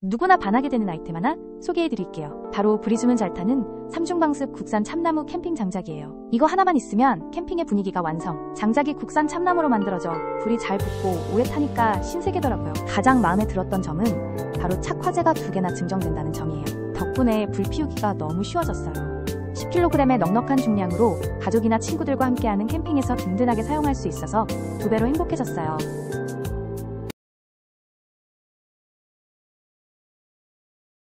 누구나 반하게 되는 아이템 하나 소개해드릴게요. 바로 불이 주면 잘 타는 3중 방습 국산 참나무 캠핑 장작이에요. 이거 하나만 있으면 캠핑의 분위기가 완성. 장작이 국산 참나무로 만들어져 불이 잘 붙고 오래 타니까 신세계더라고요. 가장 마음에 들었던 점은 바로 착화제가 2개나 증정된다는 점이에요. 덕분에 불 피우기가 너무 쉬워졌어요. 10kg의 넉넉한 중량으로 가족이나 친구들과 함께하는 캠핑에서 든든하게 사용할 수 있어서 2배로 행복해졌어요.